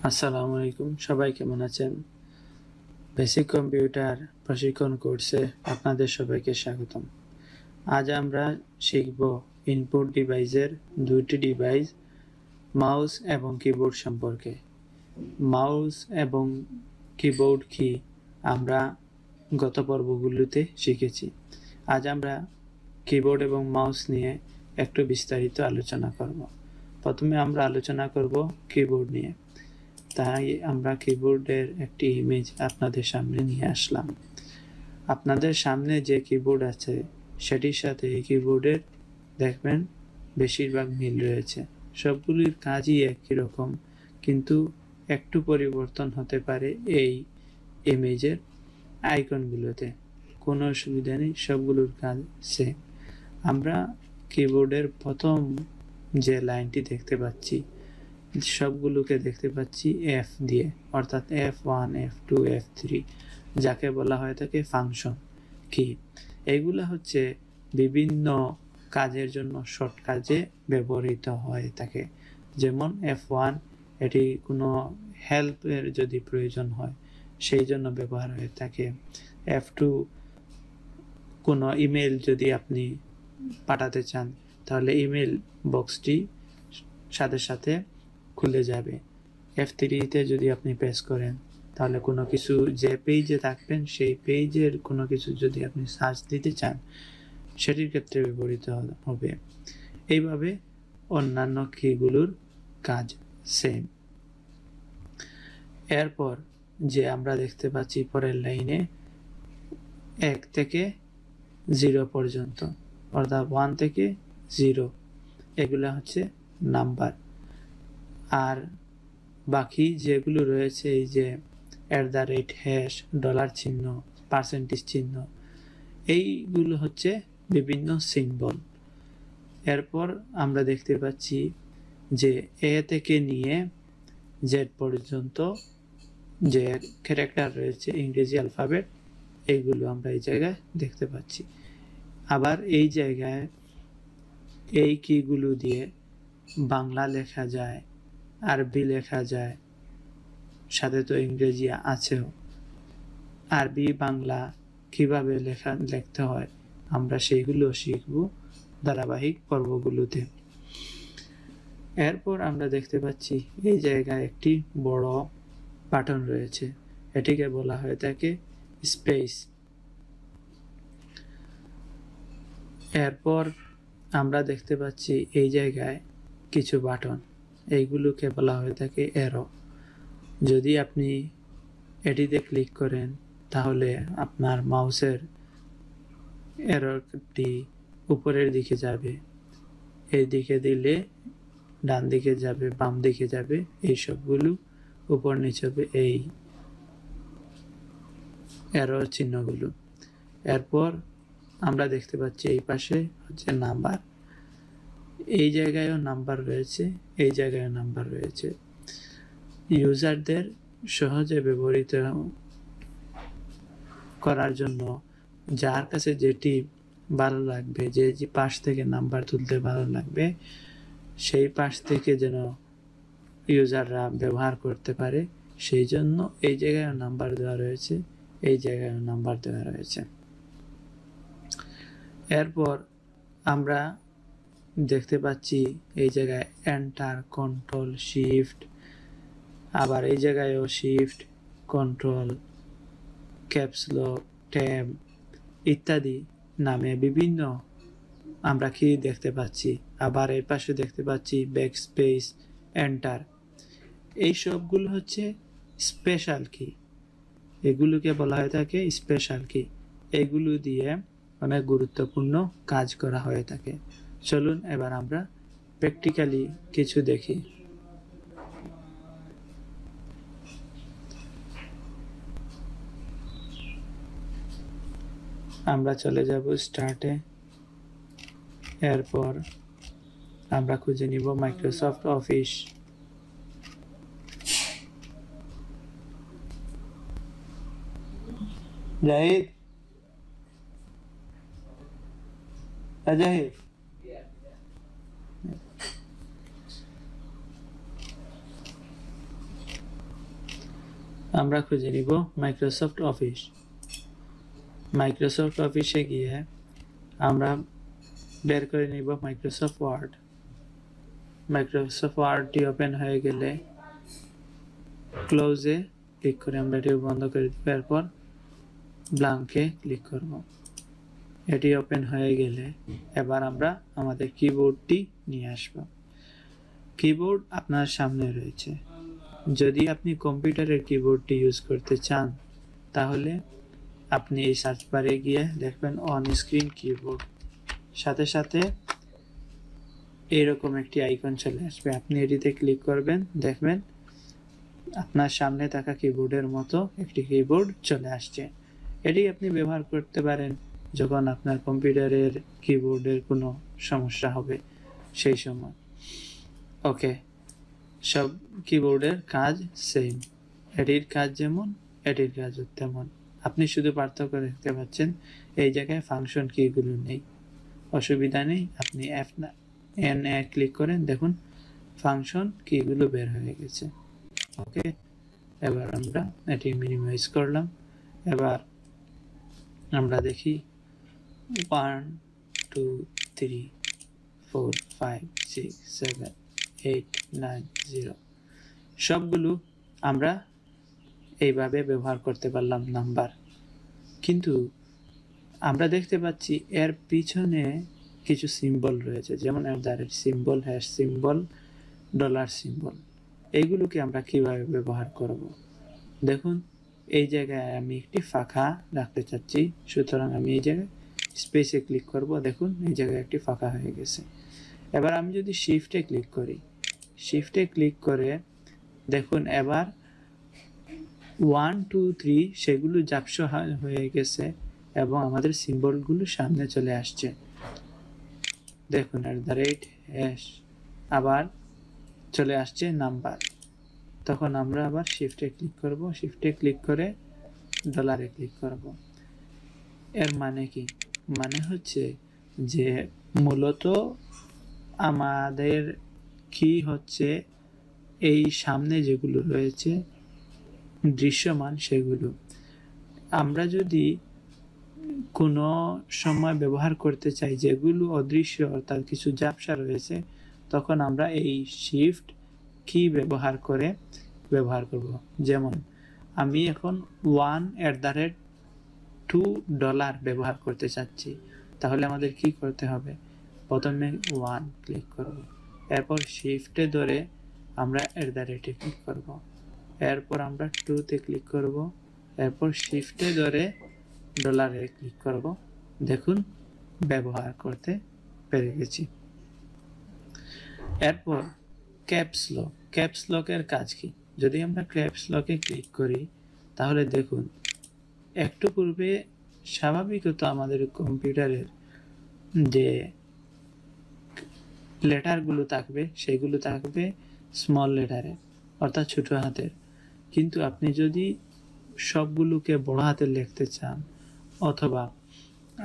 আসসালামু আলাইকুম, সবাই কেমন আছেন? বেসিক কম্পিউটার প্রশিক্ষণ কোর্সে আপনাদের সবাইকে স্বাগতম। আজ আমরা শিখব ইনপুট ডিভাইসের দুইটি ডিভাইস মাউস এবং কিবোর্ড সম্পর্কে। মাউস এবং কিবোর্ড কি আমরা গত পর্বগুলোতে শিখেছি। আজ আমরা কিবোর্ড এবং মাউস নিয়ে একটু বিস্তারিত আলোচনা করব। প্রথমে আমরা আলোচনা করব কিবোর্ড নিয়ে। তাই আমরা কিবোর্ডের একটি ইমেজ আপনাদের সামনে নিয়ে আসলাম। আপনাদের সামনে যে কিবোর্ড আছে সেটির সাথে এই কিবোর্ডের দেখবেন বেশিরভাগ মিল রয়েছে। সবগুলির কাজই একই রকম, কিন্তু একটু পরিবর্তন হতে পারে এই ইমেজের আইকনগুলোতে। কোনো অসুবিধা নেই, সবগুলোর কাজ সেম। আমরা কিবোর্ডের প্রথম যে লাইনটি দেখতে পাচ্ছি সবগুলোকে দেখতে পাচ্ছি F দিয়ে, অর্থাৎ F1, F2, F3, যাকে বলা হয়ে থাকে ফাংশন কি। এগুলো হচ্ছে বিভিন্ন কাজের জন্য শর্ট কাজে ব্যবহৃত হয়ে থাকে। যেমন F1 এটি কোনো হেল্পের যদি প্রয়োজন হয় সেই জন্য ব্যবহার হয়ে থাকে। F2 কোনো ইমেল যদি আপনি পাঠাতে চান তাহলে ইমেল বক্সটি সাথে সাথে খুলে যাবে। F3-তে যদি আপনি প্রেস করেন তাহলে কোনো কিছু যে পেজে থাকবেন সেই পেজের কোনো কিছু যদি আপনি সার্চ দিতে চান সেটির ক্ষেত্রে ব্যবহৃত হবে। এইভাবে অন্যান্য কিগুলোর কাজ সেম। এরপর যে আমরা দেখতে পাচ্ছি পরের লাইনে 1 থেকে 0 পর্যন্ত, অর্থাৎ 1 থেকে 0, এগুলো হচ্ছে নাম্বার। আর বাকি যেগুলো রয়েছে এই যে @ ডলার চিহ্ন, পার্সেন্টেজ চিহ্ন, এইগুলো হচ্ছে বিভিন্ন সিম্বল। এরপর আমরা দেখতে পাচ্ছি যে A থেকে নিয়ে Z পর্যন্ত যে ক্যারেক্টার রয়েছে ইংরেজি অ্যালফাবেট, এইগুলো আমরা এই জায়গায় দেখতে পাচ্ছি। আবার এই জায়গায় এই কিগুলো দিয়ে বাংলা লেখা যায়, আরবি লেখা যায়, সাথে তো ইংরেজি আছেও। আরবি বাংলা কিভাবে লিখতে হয় আমরা সেইগুলো শিখব ধারাবাহিক পর্বগুলোতে। এরপর আমরা দেখতে পাচ্ছি এই জায়গায় একটি বড় বাটন রয়েছে, এটিকে বলা হয়ে থাকে স্পেস। এরপর আমরা দেখতে পাচ্ছি এই জায়গায় কিছু বাটন, এইগুলোকে বলা হয়ে থাকে অ্যারো। যদি আপনি এটিতে ক্লিক করেন তাহলে আপনার মাউসের অ্যারোটি উপরের দিকে যাবে, এই দিকে দিলে ডান দিকে যাবে, বাম দিকে যাবে, এই সবগুলো উপর নিচে হবে এই অ্যারো চিহ্নগুলো। এরপর আমরা দেখতে পাচ্ছি এই পাশে হচ্ছে নাম্বার, এই জায়গায়ও নাম্বার রয়েছে, এই জায়গায়ও নাম্বার রয়েছে। ইউজারদের সহজে ব্যবহৃত করার জন্য যার কাছে যেটি ভালো লাগবে, যে পাশ থেকে নাম্বার তুলতে ভালো লাগবে, সেই পাশ থেকে যেন ইউজাররা ব্যবহার করতে পারে সেই জন্য এই জায়গায় নাম্বার দেওয়া রয়েছে, এই জায়গায় নাম্বার দেওয়া রয়েছে। এরপর আমরা দেখতে পাচ্ছি এই জায়গায় এন্টার, কন্ট্রোল, শিফট, আবার এই জায়গায়ও shift, control, caps lock, tab ইত্যাদি নামে বিভিন্ন আমরা কি দেখতে পাচ্ছি। আবার এর পাশে দেখতে পাচ্ছি ব্যাকস্পেস, এন্টার, এই সবগুলো হচ্ছে স্পেশাল কি, এগুলোকে বলা হয়ে থাকে স্পেশাল কি। এগুলো দিয়ে অনেক গুরুত্বপূর্ণ কাজ করা হয়ে থাকে। চলুন এবার আমরা প্র্যাকটিক্যালি কিছু দেখি। আমরা চলে যাব স্টার্টে। এরপর আমরা খুঁজে নিব মাইক্রোসফট অফিস। জাহিদ, জাহিদ, আমরা খুঁজে নিব মাইক্রোসফট অফিস। মাইক্রোসফট অফিসে গিয়ে আমরা বের করে নিব মাইক্রোসফট ওয়ার্ড। মাইক্রোসফট ওয়ার্ডটি ওপেন হয়ে গেলে ক্লোজে ক্লিক করে আমরা এটি বন্ধ করে দিব। এরপর ব্ল্যাঙ্কে ক্লিক করব। এটি ওপেন হয়ে গেলে এবার আমরা আমাদের কিবোর্ডটি নিয়ে আসব। কিবোর্ড আপনার সামনে রয়েছে। যদি আপনি কম্পিউটারের কিবোর্ডটি ইউজ করতে চান তাহলে আপনি এই সার্চ বারে গিয়ে দেখবেন অন স্ক্রিন কিবোর্ড, সাথে সাথে এইরকম একটি আইকন চলে আসবে। আপনি এটিতে ক্লিক করবেন, দেখবেন আপনার সামনে থাকা কিবোর্ডের মতো একটি কিবোর্ড চলে আসছে। এটি আপনি ব্যবহার করতে পারেন যখন আপনার কম্পিউটারের কিবোর্ডের কোনো সমস্যা হবে সেই সময়। ওকে, সব কিবোর্ডের কাজ সেম, এটির কাজ যেমন এটির কাজ তেমন। আপনি শুধু পার্থক্য দেখতে পাচ্ছেন এই জায়গায় ফাংশন কিগুলো নেই। অসুবিধা নেই, আপনি N ক্লিক করেন, দেখুন ফাংশন কিগুলো বের হয়ে গেছে। ওকে, এবার আমরা এটি মিনিমাইজ করলাম। এবার আমরা দেখি 1 2 3 4 5 6 7 8 9 0 সবগুলো আমরা এইভাবে ব্যবহার করতে পারলাম নাম্বার। কিন্তু আমরা দেখতে পাচ্ছি এর পিছনে কিছু সিম্বল রয়েছে, যেমন symbol, hash symbol, dollar symbol. এইগুলোকে আমরা কিভাবে ব্যবহার করব? দেখুন এই জায়গায় আমি একটি ফাঁকা রাখতে চাচ্ছি, সুতরাং আমি এই জায়গায় স্পেসে ক্লিক করব। দেখুন এই জায়গায় একটি ফাঁকা হয়ে গেছে। এবার আমি যদি শিফটে ক্লিক করি, শিফটে ক্লিক করে দেখুন এবার 1 2 3 সেগুলো ঝাপসা হয়ে গেছে এবং আমাদের সিম্বলগুলো সামনে চলে আসছে। দেখুন @ আবার চলে আসছে নাম্বার। তখন আমরা আবার শিফটে ক্লিক করব, শিফটে ক্লিক করে ডলারে ক্লিক করব। এর মানে কি? মানে হচ্ছে যে মূলত আমাদের কি হচ্ছে, এই সামনে যেগুলো রয়েছে দৃশ্যমান সেগুলো আমরা যদি কোনো সময় ব্যবহার করতে চাই যেগুলো অদৃশ্য অর্থাৎ কিছু ঝাপসা রয়েছে, তখন আমরা এই শিফট কি ব্যবহার করব। যেমন আমি এখন $1 ব্যবহার করতে চাচ্ছি, তাহলে আমাদের কি করতে হবে? প্রথমে 1 ক্লিক করব, এরপর শিফটে ধরে আমরা @ ক্লিক করব, এরপর আমরা 2 ক্লিক করব, এরপর শিফটে ধরে ডলারে ক্লিক করব। দেখুন ব্যবহার করতে পেরে গেছি। এরপর ক্যাপস লকের কাজ কি? যদি আমরা ক্যাপস লকে ক্লিক করি তাহলে দেখুন একটু পূর্বে স্বাভাবিকত আমাদের কম্পিউটারের যে লেটারগুলো থাকবে সেগুলো থাকবে স্মল লেটারে অর্থাৎ ছোট হাতের। কিন্তু আপনি যদি সবগুলোকে বড় হাতের লিখতে চান অথবা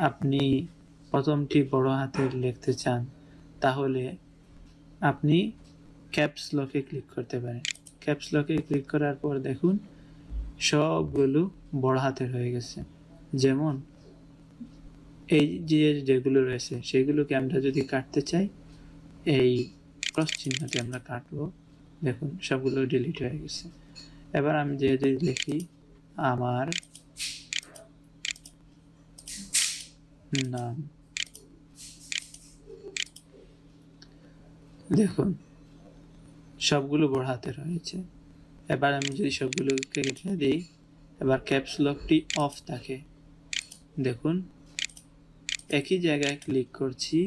আপনি প্রথমটি বড় হাতের লিখতে চান তাহলে আপনি ক্যাপস লকে ক্লিক করতে পারেন। ক্যাপস লকে ক্লিক করার পর দেখুন সবগুলো বড় হাতের হয়ে গেছে। যেমন এই যেগুলো রয়েছে সেগুলোকে আমরা যদি কাটতে চাই এই ক্রস চিহ্নটি আমরা কাটবো, দেখুন সবগুলো ডিলিট হয়ে গেছে। এবার আমি যদি লিখি আমার নাম, দেখুন সবগুলো বড় হাতের হয়েছে। এবার আমি যদি সবগুলোকে কেটে দিই, এবার ক্যাপস লকটি অফ থাকে, দেখুন একই জায়গায় ক্লিক করছি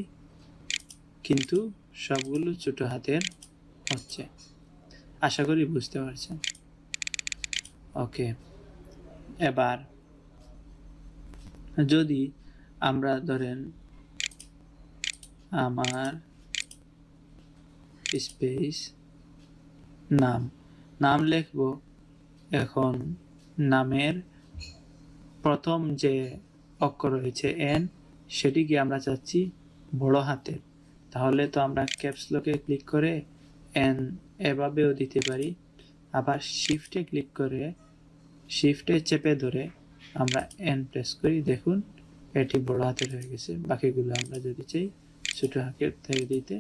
কিন্তু সবগুলো ছোট হাতের হচ্ছে। আশা করি বুঝতে পারছেন। ওকে, এবার যদি আমরা ধরেন আমার স্পেস নাম লিখব, এখন নামের প্রথম যে অক্ষর রয়েছে N সেটিকে আমরা চাচ্ছি বড় হাতের। তাহলে তো আমরা ক্যাপস লকে ক্লিক করে N এভাবেও দিতে পারি, আবার শিফটে ক্লিক করে শিফটে চেপে ধরে আমরা এন প্রেস করি, দেখুন এটি বড় হাতের হয়ে গেছে। বাকিগুলো আমরা যদি চাই ছোট হাতের থেকে দিতে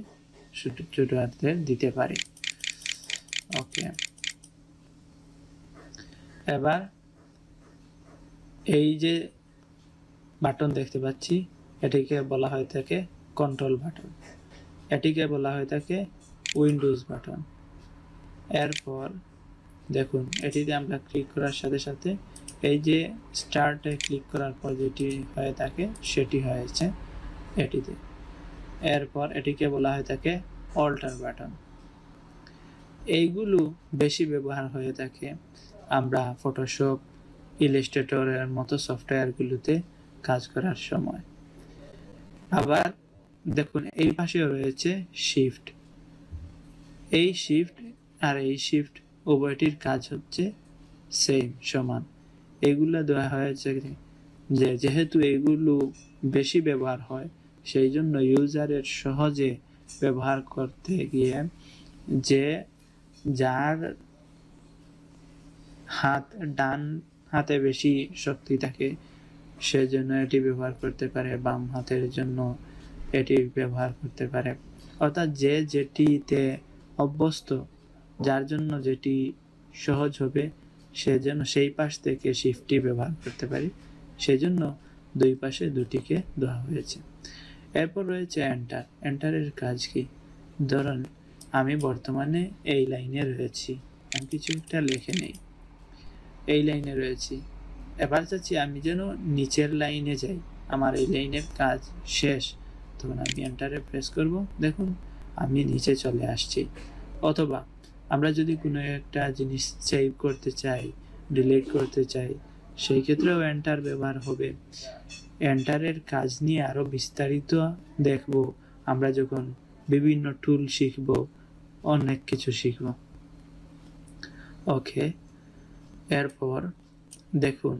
ছোট হাতের দিতে পারি। ওকে, এবার এই যে বাটন দেখতে পাচ্ছি এটিকে বলা হয়ে থাকে কন্ট্রোল বাটন, এটিকে বলা হয়ে থাকে উইন্ডোজ বাটন। এরপর দেখুন এটিতে আমরা ক্লিক করার সাথে সাথে এই যে স্টার্টে ক্লিক করার পর যেটি হয়ে থাকে সেটি হয়েছে এটিতে। এরপর এটিকে বলা হয়ে থাকে অল্টার বাটন। এইগুলো বেশি ব্যবহার হয়ে থাকে আমরা ফটোশপ, ইলাস্ট্রেটরের মতো সফটওয়্যারগুলোতে কাজ করার সময়। আবার দেখুন এই পাশেও রয়েছে শিফট। এই শিফট আর এই শিফট উভয়টির কাজ হচ্ছে সেম, সমান। এগুলো দেওয়া হয়েছে যে যেহেতু এগুলো বেশি ব্যবহার হয় সেই জন্য ইউজারের সহজে ব্যবহার করতে গিয়ে যে যার হাত ডান হাতে বেশি শক্তি থাকে সেজন্য এটি ব্যবহার করতে পারে, বাম হাতের জন্য এটি ব্যবহার করতে পারে। অর্থাৎ যে যেটিতে অভ্যস্ত, যার জন্য যেটি সহজ হবে সেজন্য সেই পাশ থেকে শিফটটি ব্যবহার করতে পারি, সেজন্য দুই পাশে দুটিকে দেওয়া হয়েছে। এরপর রয়েছে এন্টার। এন্টারের কাজ কি? ধরুন আমি বর্তমানে এই লাইনে রয়েছি, আমি কিছু একটা লিখে নেই, এই লাইনে রয়েছি, এবার চাচ্ছি আমি যেন নিচের লাইনে যাই, আমার এই লাইনের কাজ শেষ, তখন আমি এন্টারে প্রেস করব, দেখুন আমি নিচে চলে আসছি। অথবা আমরা যদি কোনো একটা জিনিস সেভ করতে চাই, ডিলিট করতে চাই, সেই ক্ষেত্রেও এন্টার ব্যবহার হবে। এন্টারের কাজ নিয়ে আরও বিস্তারিত দেখব আমরা যখন বিভিন্ন টুল শিখব, অনেক কিছু শিখব। ওকে, এরপর দেখুন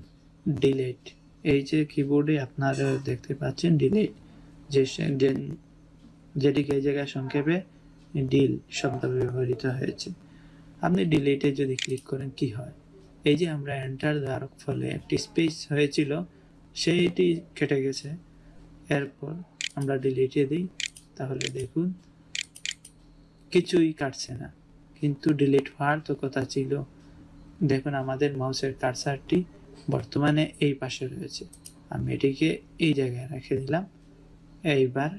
ডিলিট। এই যে কিবোর্ডে আপনারা দেখতে পাচ্ছেন ডিলিট, যেটিকে এই জায়গায় সংক্ষেপে ডিল শব্দ ব্যবহৃত হয়েছে। আপনি ডিলিটে যদি ক্লিক করেন কি হয়, এই যে আমরা এন্টার দেওয়ার ফলে একটি স্পেস হয়েছিল সেইটি কেটে গেছে। এরপর আমরা ডিলিটে দিই, তাহলে দেখুন কিছুই কাটছে না, কিন্তু ডিলিট হওয়ার তো কথা ছিল। দেখুন আমাদের মাউসের কার্সারটি বর্তমানে এই পাশে রয়েছে, আমি এটিকে এই জায়গায় রেখে দিলাম। এইবার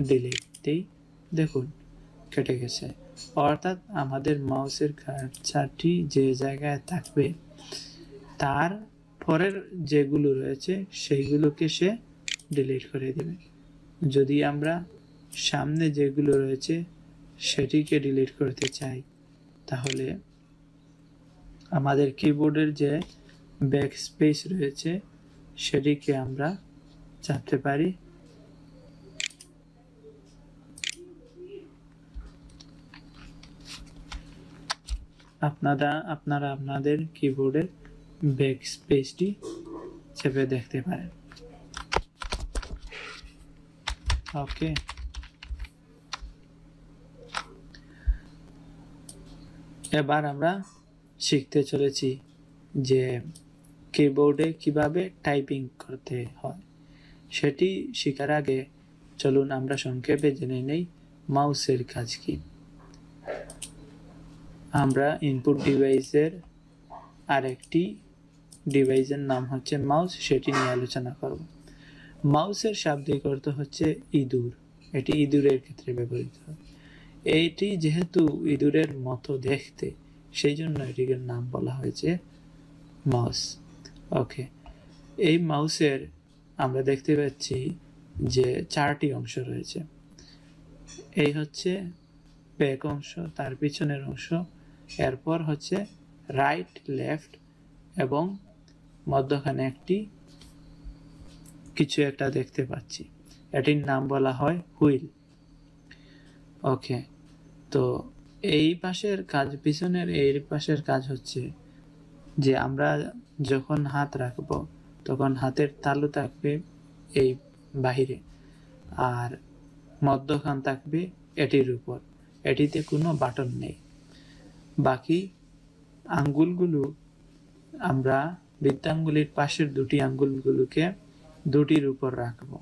ডিলিট দিই, দেখুন কেটে গেছে। অর্থাৎ আমাদের মাউসের কার্সারটি যে জায়গায় থাকবে তার পরের যেগুলো রয়েছে সেইগুলোকে সে ডিলিট করে দেবে। যদি আমরা সামনে যেগুলো রয়েছে সেটিকে ডিলিট করতে চাই, তাহলে আমাদের কিবোর্ডের যে ব্যাক স্পেস রয়েছে সেটিকে আমরা চাপতে পারি, আপনারা আপনাদের কিবোর্ডের ব্যাক স্পেসটি চেপে দেখতে পারেন। ওকে, এবার আমরা শিখতে চলেছি যে কিবোর্ডে কিভাবে টাইপিং করতে হয়। সেটি শেখার আগে চলুন আমরা সংক্ষেপে জেনে নেই মাউসের কাজ কি। আমরা ইনপুট ডিভাইসের আরেকটি ডিভাইসের নাম হচ্ছে মাউস, সেটি নিয়ে আলোচনা করব। মাউসের শাব্দিক অর্থ হচ্ছে ইঁদুর, এটি ইঁদুরের ক্ষেত্রে ব্যবহৃত হয়। এইটি যেহেতু ইঁদুরের মতো দেখতে, সেই জন্য এটির নাম বলা হয়েছে মাউস। ওকে, এই মাউসের আমরা দেখতে পাচ্ছি যে 4টি অংশ রয়েছে। এই হচ্ছে ব্যাক অংশ, তার পিছনের অংশ, এরপর হচ্ছে রাইট, লেফট এবং মধ্যখানে একটি কিছু একটা দেখতে পাচ্ছি, এটির নাম বলা হয় হুইল। ওকে, তো এই পাশের কাজ, পিছনের এই পাশের কাজ হচ্ছে যে আমরা যখন হাত রাখব তখন হাতের তালু থাকবে এই বাহিরে, আর মধ্যখান থাকবে এটির উপর, এটিতে কোনো বাটন নেই। বাকি আঙ্গুলগুলো আমরা বৃত্তাঙ্গুলির পাশের দুটি আঙ্গুলগুলোকে দুটির উপর রাখবো,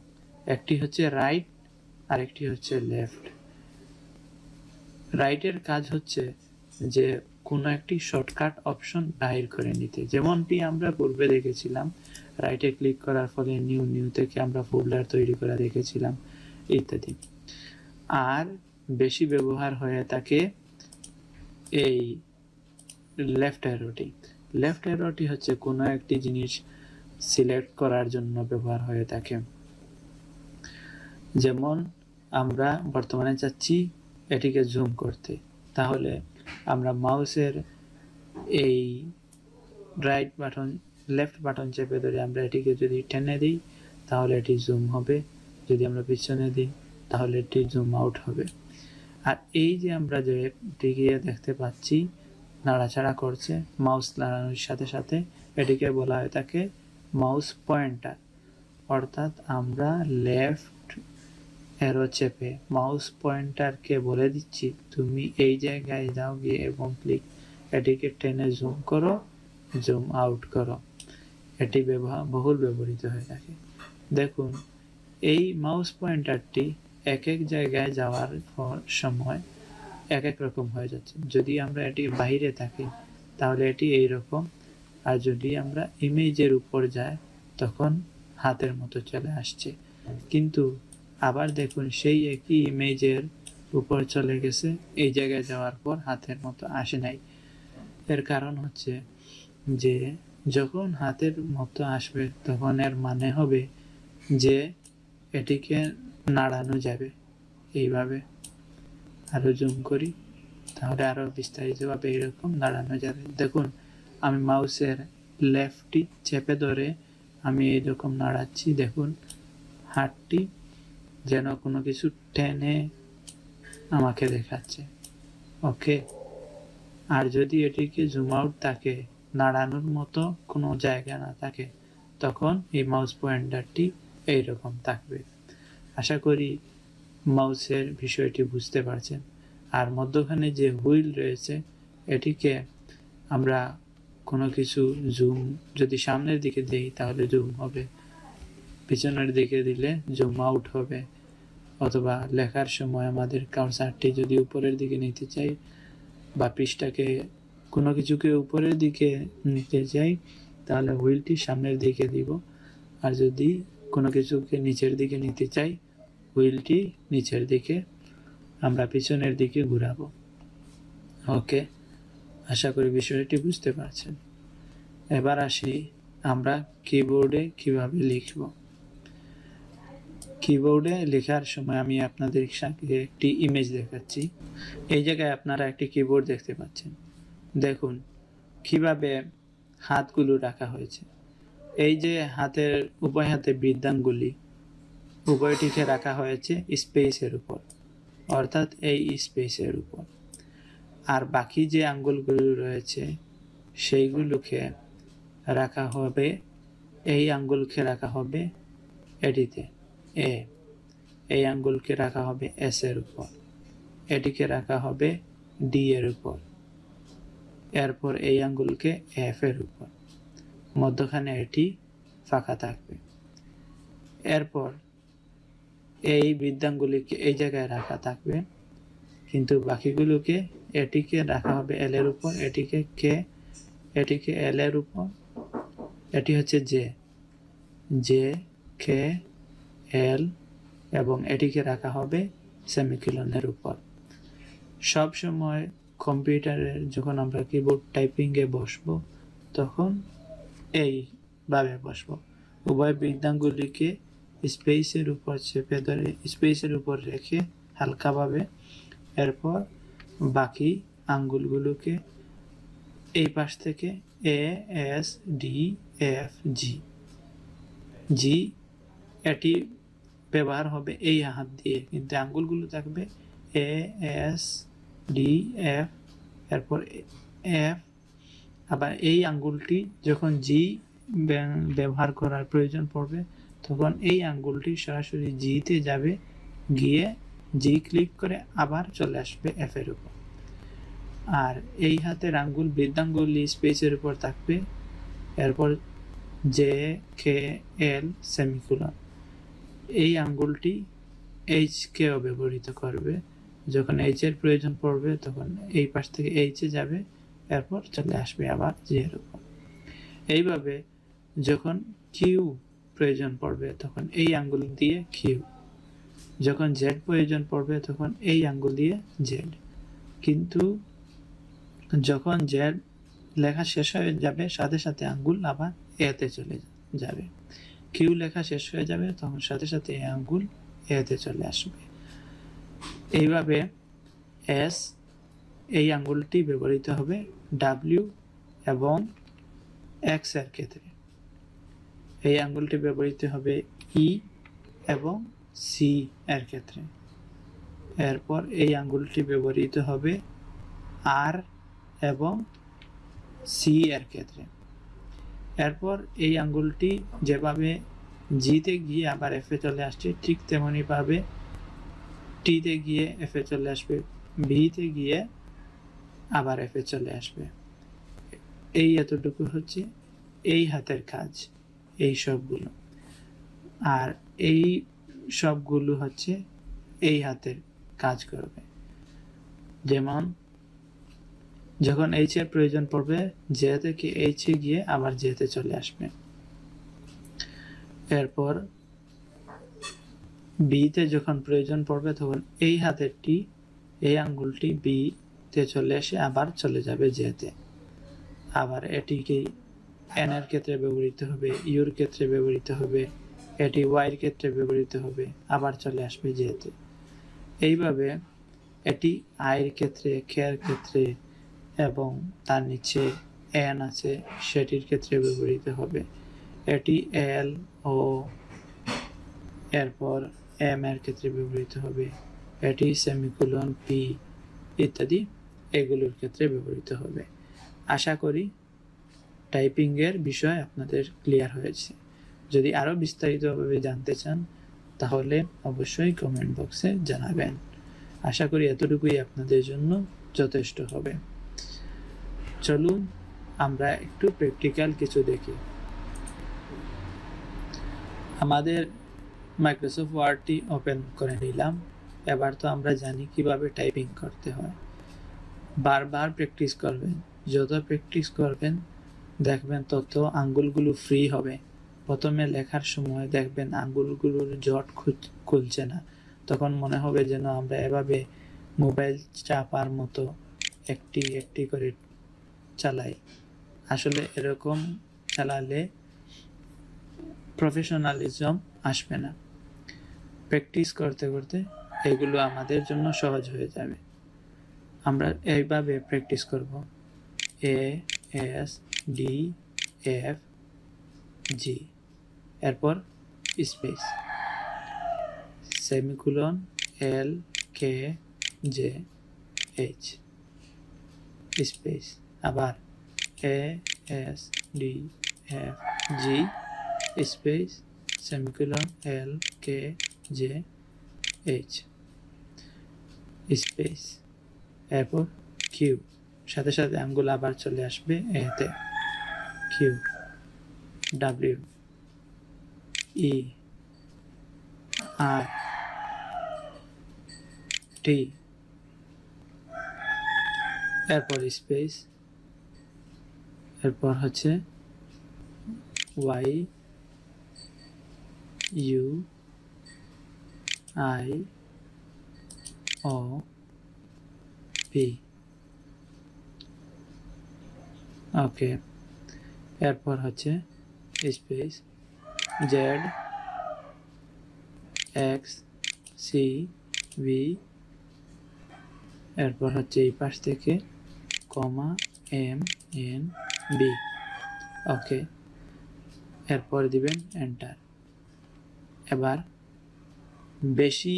একটি হচ্ছে রাইট আর একটি হচ্ছে লেফট। রাইটের কাজ হচ্ছে যে কোনো একটি শর্টকাট অপশন বাহির করে নিতে, যেমনটি আমরা পূর্বে দেখেছিলাম, রাইটে ক্লিক করার ফলে নিউ থেকে আমরা ফোল্ডার তৈরি করা দেখেছিলাম ইত্যাদি। আর বেশি ব্যবহার হয়ে থাকে এই লেফট অ্যারোটি। লেফট অ্যারোটি হচ্ছে কোনো একটি জিনিস সিলেক্ট করার জন্য ব্যবহার হয়ে থাকে। যেমন আমরা বর্তমানে চাচ্ছি এটিকে জুম করতে, তাহলে আমরা মাউসের এই রাইট বাটন লেফট বাটন চেপে ধরে আমরা এটিকে যদি টেনে দিই তাহলে এটি জুম হবে, যদি আমরা পিছনে দিই তাহলে এটি জুম আউট হবে। আর এই যে আমরা যে এটিকে দেখতে পাচ্ছি নাড়াচাড়া করছে মাউস নাড়ানোর সাথে সাথে, এটিকে বলা হয় থাকে মাউস পয়েন্টার। অর্থাৎ আমরা লেফট অ্যারো চেপে মাউস পয়েন্টারকে বলে দিচ্ছি তুমি এই জায়গায় যাও গিয়ে এবং এটিকে টেনে জুম করো, জুম আউট করো। এটি বহুল ব্যবহৃত হয়ে থাকে। দেখুন এই মাউস পয়েন্টারটি এক এক জায়গায় যাওয়ার সময় এক এক রকম হয়ে যাচ্ছে। যদি আমরা এটি বাইরে থাকি তাহলে এটি এই রকম, আর যদি আমরা ইমেজের উপর যাই তখন হাতের মতো চলে আসছে। কিন্তু আবার দেখুন সেই একই ইমেজের উপর চলে গেছে, এই জায়গায় যাওয়ার পর হাতের মতো আসে নাই। এর কারণ হচ্ছে যে যখন হাতের মতো আসবে তখন এর মানে হবে যে এটিকে নাড়ানো যাবে। এইভাবে আরো জুম করি তাহলে আরো বিস্তারিতভাবে এরকম নাড়ানো যাবে। দেখুন আমি মাউসের লেফটটি চেপে ধরে আমি এইরকম নাড়াচ্ছি, দেখুন হাতটি যেন কোনো কিছু টেনে আমাকে দেখাচ্ছে। ওকে, আর যদি এটিকে জুম আউট থাকে, নাড়ানোর মতো কোনো জায়গা না থাকে, তখন এই মাউস পয়েন্টারটি এইরকম থাকবে। আশা করি মাউসের বিষয়টি বুঝতে পারছেন। আর মধ্যখানে যে হুইল রয়েছে এটিকে আমরা কোনো কিছু জুম যদি সামনের দিকে দেই তাহলে জুম হবে, পিছনের দিকে দিলে জুম আউট হবে। অথবা লেখার সময় আমাদের কার্সারটি যদি উপরের দিকে নিতে চাই বা পৃষ্ঠাকে কোনো কিছুকে উপরের দিকে নিতে চাই তাহলে হুইলটি সামনের দিকে দিব, আর যদি কোনো কিছুকে নিচের দিকে নিতে চাই হুইলটি নিচের দিকে আমরা পিছনের দিকে ঘুরাবো। ওকে, আশা করি বিষয়টি বুঝতে পারছেন। এবার আসি আমরা কিবোর্ডে কিভাবে লিখব। কিবোর্ডে লেখার সময় আমি আপনাদের সাথে একটি ইমেজ দেখাচ্ছি। এই জায়গায় আপনারা একটি কিবোর্ড দেখতে পাচ্ছেন। দেখুন কিভাবে হাতগুলো রাখা হয়েছে। এই যে হাতের উভয় হাতে বৃদ্ধাঙ্গুলি উভয়টিকে রাখা হয়েছে স্পেসের উপর, অর্থাৎ এই স্পেসের উপর। আর বাকি যে আঙ্গুলগুলো রয়েছে সেইগুলোকে রাখা হবে, এই আঙ্গুলকে রাখা হবে এটিতে এ, এই আঙ্গুলকে রাখা হবে এস এর উপর, এটিকে রাখা হবে ডি এর উপর, এরপর এই আঙ্গুলকে এফ এর উপর, মধ্যখানে এটি ফাঁকা থাকবে। এরপর এই বৃদ্ধাঙ্গুলিকে এই জায়গায় রাখা থাকবে, কিন্তু বাকিগুলোকে এটিকে রাখা হবে এল এর উপর, এটিকে কে, এটিকে এল এর উপর, এটি হচ্ছে জে কে এল, এবং এটিকে রাখা হবে সেমিকোলনের উপর। সব সময় কম্পিউটারের যখন আমরা কিবোর্ড টাইপিংয়ে বসবো তখন এইভাবে বসবো, উভয় বৃদ্ধাঙ্গুলিকে স্পেসের উপর চেপে ধরে স্পেসের উপর রেখে হালকাভাবে, এরপর বাকি আঙ্গুলগুলোকে এই পাশ থেকে এ এস ডি এফ জি, এটি ব্যবহার হবে এই হাত দিয়ে, কিন্তু আঙ্গুলগুলো থাকবে এ এস ডি এফ, এরপর এফ। আবার এই আঙ্গুলটি যখন জি ব্যবহার করার প্রয়োজন পড়বে তখন এই আঙ্গুলটি সরাসরি জিতে যাবে, গিয়ে জি ক্লিক করে আবার চলে আসবে এফ এর উপর। আর এই হাতের আঙ্গুল বৃদ্ধাঙ্গুল স্পেসের উপর থাকবে, এরপর জে কে এল সেমিকোলন। এই আঙ্গুলটি এইচ কেও ব্যবহৃত করবে। যখন এইচ এর প্রয়োজন পড়বে তখন এই পাশ থেকে এইচ এ যাবে, এরপর চলে আসবে আবার জি এর উপর। এইভাবে যখন কিউ প্রয়োজন পড়বে তখন এই আঙ্গুল দিয়ে কিউ, যখন জেড প্রয়োজন পড়বে তখন এই আঙ্গুল দিয়ে জেড। কিন্তু যখন জেড লেখা শেষ হয়ে যাবে সাথে সাথে আঙ্গুল আবার এতে চলে যাবে, কিউ লেখা শেষ হয়ে যাবে তখন সাথে সাথে এই আঙ্গুল এতে চলে আসবে। এইভাবে এস, এই আঙ্গুলটি ব্যবহৃত হবে ডাব্লিউ এবং এক্স এর ক্ষেত্রে। এই আঙ্গুলটি ব্যবহৃত হবে ই এবং সি এর ক্ষেত্রে। এরপর এই আঙ্গুলটি ব্যবহৃত হবে আর এবং সি এর ক্ষেত্রে। এরপর এই আঙ্গুলটি যেভাবে জিতে গিয়ে আবার এফে চলে আসছে, ঠিক তেমনি ভাবে টিতে গিয়ে এফে চলে আসবে, বিতে গিয়ে আবার এফে চলে আসবে। এই এতটুকু হচ্ছে এই হাতের কাজ, এই সবগুলো। আর এই সবগুলো হচ্ছে এই হাতের কাজ করবে। যেমন যখন এইচ এর প্রয়োজন পড়বে জে থেকে এইচ এ গিয়ে আবার জেতে চলে আসবে। এরপর বিতে যখন প্রয়োজন পড়বে তখন এই হাতেরটি, এই আঙ্গুলটি বি তে চলে এসে আবার চলে যাবে জেতে। আবার এটিকে এন এর ক্ষেত্রে ব্যবহৃত হবে, ইউর ক্ষেত্রে ব্যবহৃত হবে, এটি ওয়াইয়ের ক্ষেত্রে ব্যবহৃত হবে, আবার চলে আসবে জেতে। এইভাবে এটি আইয়ের ক্ষেত্রে, কে এর ক্ষেত্রে এবং তার নিচে এন আছে সেটির ক্ষেত্রে ব্যবহৃত হবে। এটি এল ও এরপর এম এর ক্ষেত্রে ব্যবহৃত হবে, এটি সেমিকোলন পি ইত্যাদি এগুলোর ক্ষেত্রে ব্যবহৃত হবে। আশা করি টাইপিংয়ের বিষয় আপনাদের ক্লিয়ার হয়েছে। যদি আরও বিস্তারিতভাবে জানতে চান তাহলে অবশ্যই কমেন্ট বক্সে জানাবেন। আশা করি এতটুকুই আপনাদের জন্য যথেষ্ট হবে। চলুন আমরা একটু প্র্যাকটিক্যাল কিছু দেখি। আমাদের মাইক্রোসফট ওয়ার্ডটি ওপেন করে নিলাম। এবার তো আমরা জানি কিভাবে টাইপিং করতে হয়। বারবার প্র্যাকটিস করবেন, যত প্র্যাকটিস করবেন দেখবেন তত আঙ্গুলগুলো ফ্রি হবে। প্রথমে লেখার সময় দেখবেন আঙ্গুলগুলোর জট খুলছে না, তখন মনে হবে যেন আমরা এভাবে মোবাইল চাপার মতো একটি একটি করে চালাই। আসলে এরকম চালালে প্রফেশনালিজম আসবে না। প্র্যাকটিস করতে করতে এগুলো আমাদের জন্য সহজ হয়ে যাবে। আমরা এইভাবে প্র্যাকটিস করব, এ এস ডি এফ জি, এরপর space, semicolon L K J H, space, আবার এ S D F G, space, semicolon L K J H, space, এরপর কিউ, সাথে সাথে আঙ্গুল আবার চলে আসবে এতে, কিউ, ডাব্লিউ, ই, আর, টি, এরপর স্পেস, এরপর হচ্ছে Y, U, I, O, P. Okay, এরপর হচ্ছে space, Z, X, C, V, এরপর হচ্ছে এই পাশ থেকে comma, M, N, B. Okay, এরপর দিবেন এন্টার। এবার বেশি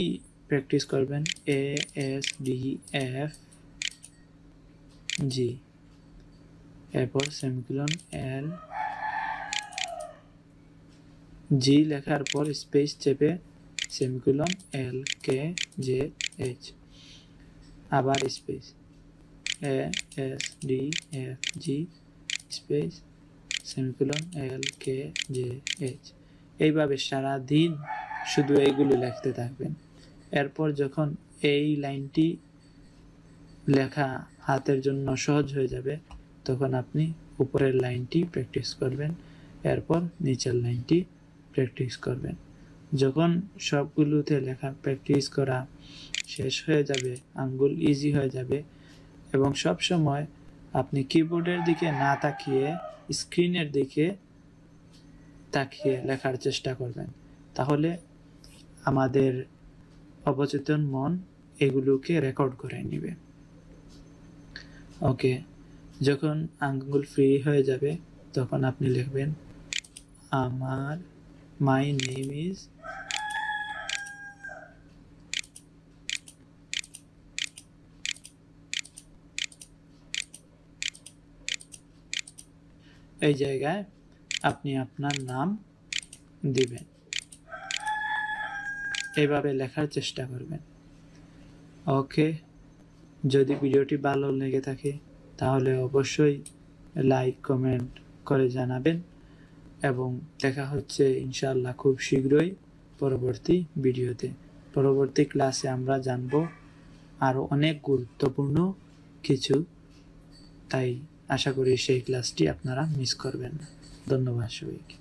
প্র্যাকটিস করবেন, A S D F G, এরপর সেমিকোলন এল, জি লেখার পর স্পেস চেপে semicolon L K J H, আবার space, A S D F G, space, semicolon LKJH। এইভাবে সারা দিন শুধু এইগুলো লিখতে থাকবেন। এরপর যখন এই লাইনটি লেখা হাতের জন্য সহজ হয়ে যাবে, তখন আপনি উপরের লাইনটি প্র্যাকটিস করবেন, এরপর নিচের লাইনটি প্র্যাকটিস করবেন। যখন সবগুলোতে লেখা প্র্যাকটিস করা শেষ হয়ে যাবে, আঙ্গুল ইজি হয়ে যাবে, এবং সব সময় আপনি কিবোর্ডের দিকে না তাকিয়ে স্ক্রিনের দিকে তাকিয়ে লেখার চেষ্টা করবেন। তাহলে আমাদের অবচেতন মন এগুলোকে রেকর্ড করে নেবে। ওকে, যখন আঙ্গুল ফ্রি হয়ে যাবে তখন আপনি লিখবেন মাই নেম ইজ এই জায়গায় আপনি আপনার নাম দিবেন। এইভাবে লেখার চেষ্টা করবেন। ওকে, যদি ভিডিওটি ভালো লেগে থাকে তাহলে অবশ্যই লাইক কমেন্ট করে জানাবেন, এবং দেখা হচ্ছে ইনশাআল্লাহ খুব শীঘ্রই পরবর্তী ভিডিওতে। পরবর্তী ক্লাসে আমরা জানব আরও অনেক গুরুত্বপূর্ণ কিছু, তাই আশা করি সেই ক্লাসটি আপনারা মিস করবেন না। ধন্যবাদ সবাইকে।